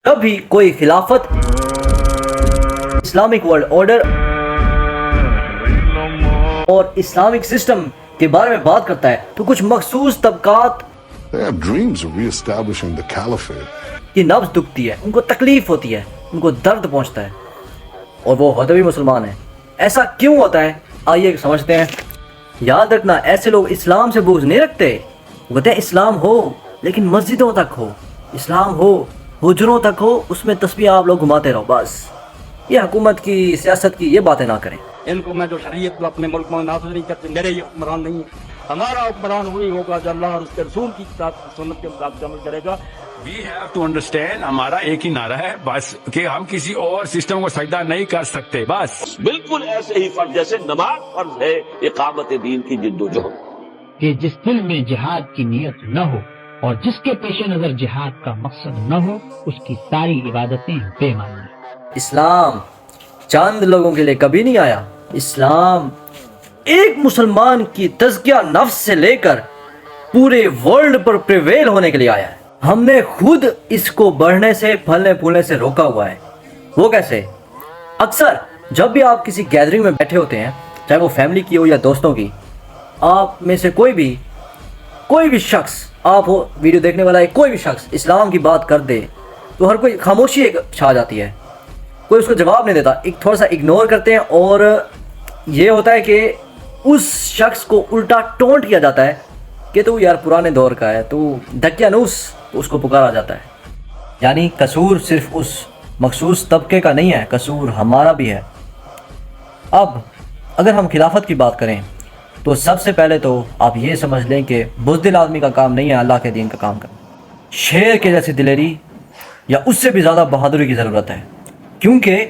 جب بھی کوئی خلافت، اسلامک ورلڈ آرڈر اور اسلامک سسٹم کے بارے میں بات کرتا ہے تو کچھ مخصوص طبقات They have dreams of reestablishing the caliphate. کی نبض دکھتی ہے، ان کو تکلیف ہوتی ہے، ان کو درد پہنچتا ہے، اور وہ ہوتے بھی مسلمان ہیں۔ ایسا کیوں ہوتا ہے؟ آئیے سمجھتے ہیں۔ یاد رکھنا، ایسے لوگ اسلام سے بغض نہیں رکھتے، وہ کہتے ہیں اسلام ہو لیکن مسجدوں تک ہو، اسلام ہو حجروں تک ہو، اس میں تسبیح آپ لوگ گھماتے رہو بس۔ یہ حکومت کی، سیاست کی یہ باتیں نہ کریں۔ ان کو میں جو شریعت کو اپنے ملک میں نافذ نہیں کرتے، میرے یہ حکمران نہیں ہے۔ ہمارا حکمران وہی ہوگا جو اللہ اور اس کے رسول کی کتاب سنت کے مطابق عمل کرے گا۔ We have to understand، ہمارا ایک ہی نعرہ ہے بس، کہ ہم کسی اور سسٹم کو سجدہ نہیں کر سکتے بس۔ بالکل ایسے ہی فرض جیسے نماز فرض ہے، اقامت دین کی جدوجہد۔ کہ جس دل میں جہاد کی نیت نہ ہو اور جس کے پیش نظر جہاد کا مقصد نہ ہو، اس کی ساری عبادتیں بے معنی ہیں۔ اسلام چند لوگوں کے لیے کبھی نہیں آیا، اسلام ایک مسلمان کی تزکیہ نفس سے لے کر پورے ورلڈ پر پریویل ہونے کے لیے آیا ہے۔ ہم نے خود اس کو بڑھنے سے، پھلنے پھولنے سے روکا ہوا ہے۔ وہ کیسے؟ اکثر جب بھی آپ کسی گیدرنگ میں بیٹھے ہوتے ہیں، چاہے وہ فیملی کی ہو یا دوستوں کی، آپ میں سے کوئی بھی شخص، آپ ہو ویڈیو دیکھنے والا ہے، کوئی بھی شخص اسلام کی بات کر دے تو ہر کوئی خاموشی ایک چھا جاتی ہے، کوئی اس کو جواب نہیں دیتا، ایک تھوڑا سا اگنور کرتے ہیں، اور یہ ہوتا ہے کہ اس شخص کو الٹا ٹونٹ کیا جاتا ہے کہ تو یار پرانے دور کا ہے، تو دقیانوس اس کو پکارا جاتا ہے۔ یعنی قصور صرف اس مخصوص طبقے کا نہیں ہے، قصور ہمارا بھی ہے۔ اب اگر ہم خلافت کی بات کریں تو سب سے پہلے تو آپ یہ سمجھ لیں کہ بزدل آدمی کا کام نہیں ہے اللہ کے دین کا کام کرنا۔ شیر کے جیسی دلیری یا اس سے بھی زیادہ بہادری کی ضرورت ہے، کیونکہ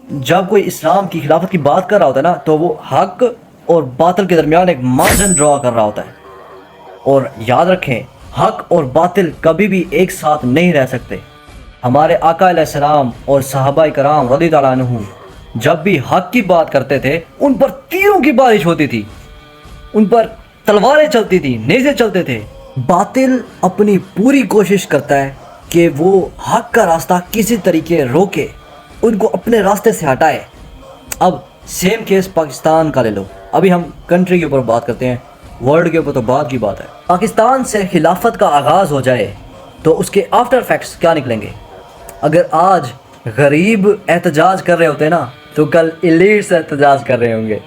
جب کوئی اسلام کی خلافت کی بات کر رہا ہوتا ہے نا، تو وہ حق اور باطل کے درمیان ایک مارجن ڈرا کر رہا ہوتا ہے۔ اور یاد رکھیں، حق اور باطل کبھی بھی ایک ساتھ نہیں رہ سکتے۔ ہمارے آقا علیہ السلام اور صحابہ کرام رضی اللہ عنہم جب بھی حق کی بات کرتے تھے، ان پر تیروں کی بارش ہوتی تھی، ان پر تلواریں چلتی تھی، نیزے چلتے تھے۔ باطل اپنی پوری کوشش کرتا ہے کہ وہ حق کا راستہ کسی طریقے روکے، ان کو اپنے راستے سے ہٹائے۔ اب سیم کیس پاکستان کا لے لو، ابھی ہم کنٹری کے اوپر بات کرتے ہیں، ورلڈ کے اوپر تو بعد کی بات ہے۔ پاکستان سے خلافت کا آغاز ہو جائے تو اس کے آفٹر افیکٹس کیا نکلیں گے؟ اگر آج غریب احتجاج کر رہے ہوتے ہیں نا، تو کل ایلیٹس احتجاج کر رہے ہوں گے۔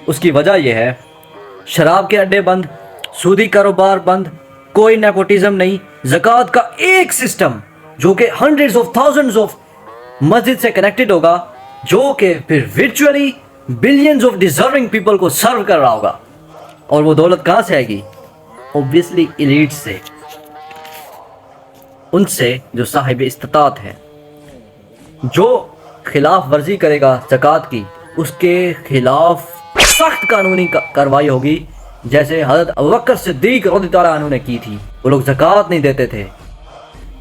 اس کی وجہ یہ ہے، شراب کے اڈے بند، سودی کاروبار بند، کوئی نیپوٹزم نہیں، زکوٰۃ کا ایک سسٹم جو کہ ہنڈریڈز آف تھاؤزنڈز آف مسجد سے کنیکٹڈ ہوگا، جو کہ پھر virtually billions of deserving people کو سرو کر رہا ہوگا۔ اور وہ دولت کہاں سے آئے گی؟ اوبویسلی ایلیٹ سے، ان سے جو صاحب استطاعت ہیں۔ جو خلاف ورزی کرے گا زکوٰۃ کی، اس کے خلاف سخت قانونی کارروائی ہوگی، جیسے حضرت ابوبکر صدیق رضی اللہ عنہ نے کی تھی۔ وہ لوگ زکوٰۃ نہیں دیتے تھے۔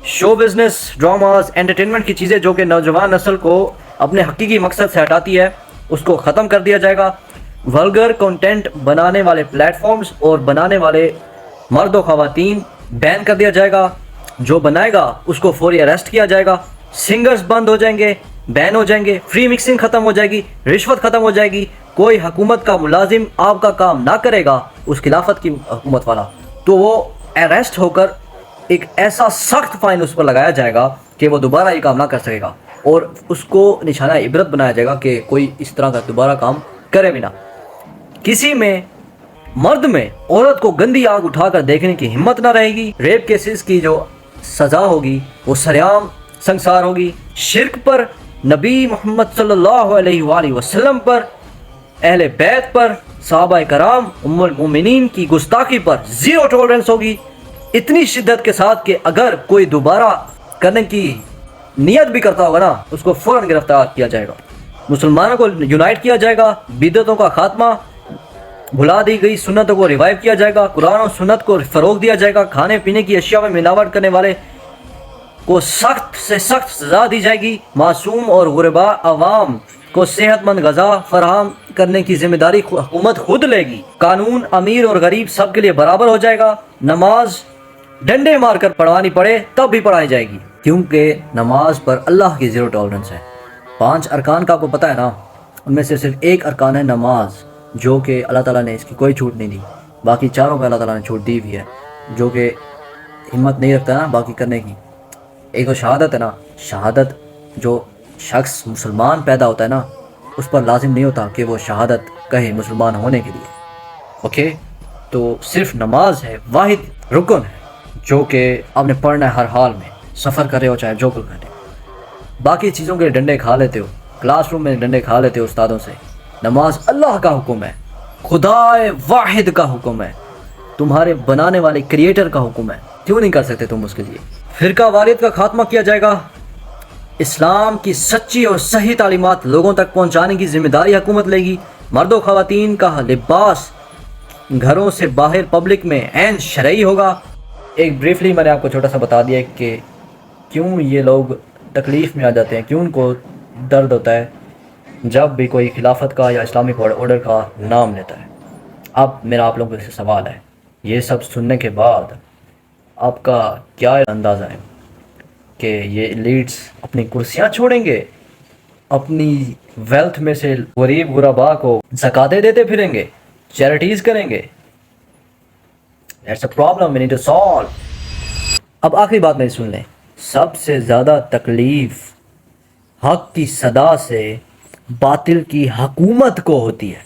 شو بزنس، ڈراماز، انٹرٹینمنٹ کی چیزیں جو کہ نوجوان نسل کو اپنے حقیقی مقصد سے ہٹاتی ہے، اس کو ختم کر دیا جائے گا۔ ولگر کنٹینٹ بنانے والے پلیٹ فارمز اور بنانے والے مرد و خواتین بین کر دیا جائے گا۔ جو بنائے گا اس کو فوری اریسٹ کیا جائے گا۔ سنگرز بند ہو جائیں گے، بین ہو جائیں گے، فری مکسنگ ختم ہو جائے گی، رشوت ختم ہو جائے گی۔ کوئی حکومت کا ملازم آپ کا کام نہ کرے گا، اس خلافت کی حکومت والا، تو وہ اریسٹ ہو کر ایک ایسا سخت فائن اس پر لگایا جائے گا کہ وہ دوبارہ یہ کام نہ کر سکے گا، اور اس کو نشانہ عبرت بنایا جائے گا کہ کوئی اس طرح کا دوبارہ کام کرے بھی نہ۔ کسی میں، مرد میں، عورت کو گندی آنکھ اٹھا کر دیکھنے کی ہمت نہ رہے گی۔ ریپ کیسز کی جو سزا ہوگی وہ سریعام سنسار ہوگی۔ شرک پر، نبی محمد صلی اللہ علیہ وآلہ وسلم پر، اہل بیت پر، صحابہ کرام، ام المومنین کی گستاخی پر زیرو ٹولرنس ہوگی، اتنی شدت کے ساتھ کہ اگر کوئی دوبارہ کرنے کی نیت بھی کرتا ہوگا نا، اس کو فوراً گرفتار کیا جائے گا۔ مسلمانوں کو یونائٹ کیا جائے گا، بدعتوں کا خاتمہ، بھلا دی گئی سنتوں کو ریوائیو کیا جائے گا، قرآن و سنت کو فروغ دیا جائے گا، کھانے پینے کی اشیاء میں ملاوٹ کرنے والے کو سخت سے سخت سزا دی جائے گی۔ معصوم اور غربا عوام کو صحت مند غذا فراہم کرنے کی ذمہ داری حکومت خود لے گی۔ قانون امیر اور غریب سب کے لیے برابر ہو جائے گا۔ نماز ڈنڈے مار کر پڑھوانی پڑے تب بھی پڑھائی جائے گی۔ کیونکہ نماز پر اللہ کی زیرو ٹالرنس ہے۔ 5 ارکان کا آپ کو پتہ ہے نا، ان میں سے صرف ایک ارکان ہے نماز، جو کہ اللہ تعالیٰ نے اس کی کوئی چھوٹ نہیں دی، باقی چاروں پہ اللہ تعالیٰ نے چھوٹ دی ہوئی ہے، جو کہ ہمت نہیں رکھتا نا باقی کرنے کی۔ ایک تو شہادت ہے نا، شہادت جو شخص مسلمان پیدا ہوتا ہے نا، اس پر لازم نہیں ہوتا کہ وہ شہادت کہے مسلمان ہونے کے لیے، اوکے؟ تو صرف نماز ہے، واحد رکن ہے جو کہ آپ نے پڑھنا ہے ہر حال میں، سفر کر رہے ہو چاہے جو کچھ کرے۔ باقی چیزوں کے ڈنڈے کھا لیتے ہو، کلاس روم میں ڈنڈے کھا لیتے ہو استادوں سے، نماز اللہ کا حکم ہے، خدا واحد کا حکم ہے، تمہارے بنانے والے کریٹر کا حکم ہے، کیوں نہیں کر سکتے تم اس کے لیے؟ فرقہ واریت کا خاتمہ کیا جائے گا، اسلام کی سچی اور صحیح تعلیمات لوگوں تک پہنچانے کی ذمہ داری حکومت لے گی، مرد و خواتین کا لباس گھروں سے باہر پبلک میں عین شرعی ہوگا۔ ایک بریفلی میں نے آپ کو چھوٹا سا بتا دیا کہ کیوں یہ لوگ تکلیف میں آ جاتے ہیں، کیوں ان کو درد ہوتا ہے جب بھی کوئی خلافت کا یا اسلامک آرڈر کا نام لیتا ہے۔ اب میرا آپ لوگوں سے سوال ہے، یہ سب سننے کے بعد آپ کا کیا اندازہ ہے کہ یہ ایلیٹس اپنی کرسیاں چھوڑیں گے، اپنی ویلتھ میں سے غریب غربا کو زکاتیں دیتے پھریں گے، چیریٹیز کریں گے؟ That's a problem we need to solve۔ اب آخری بات میری سن لیں، سب سے زیادہ تکلیف حق کی صدا سے باطل کی حکومت کو ہوتی ہے۔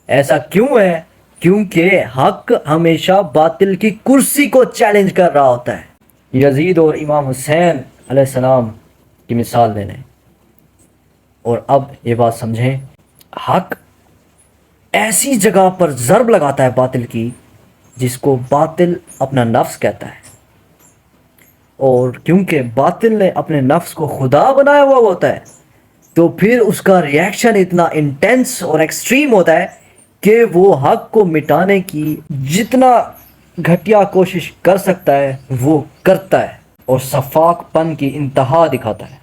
ایسا کیوں ہے؟ کیونکہ حق ہمیشہ باطل کی کرسی کو چیلنج کر رہا ہوتا ہے۔ یزید اور امام حسین علیہ السلام کی مثال لے لیں، اور اب یہ بات سمجھیں، حق ایسی جگہ پر ضرب لگاتا ہے باطل کی جس کو باطل اپنا نفس کہتا ہے، اور کیونکہ باطل نے اپنے نفس کو خدا بنایا ہوا ہوتا ہے تو پھر اس کا ریاکشن اتنا انٹینس اور ایکسٹریم ہوتا ہے کہ وہ حق کو مٹانے کی جتنا گھٹیا کوشش کر سکتا ہے وہ کرتا ہے، اور سفاک پن کی انتہا دکھاتا ہے۔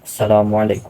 السلام علیکم۔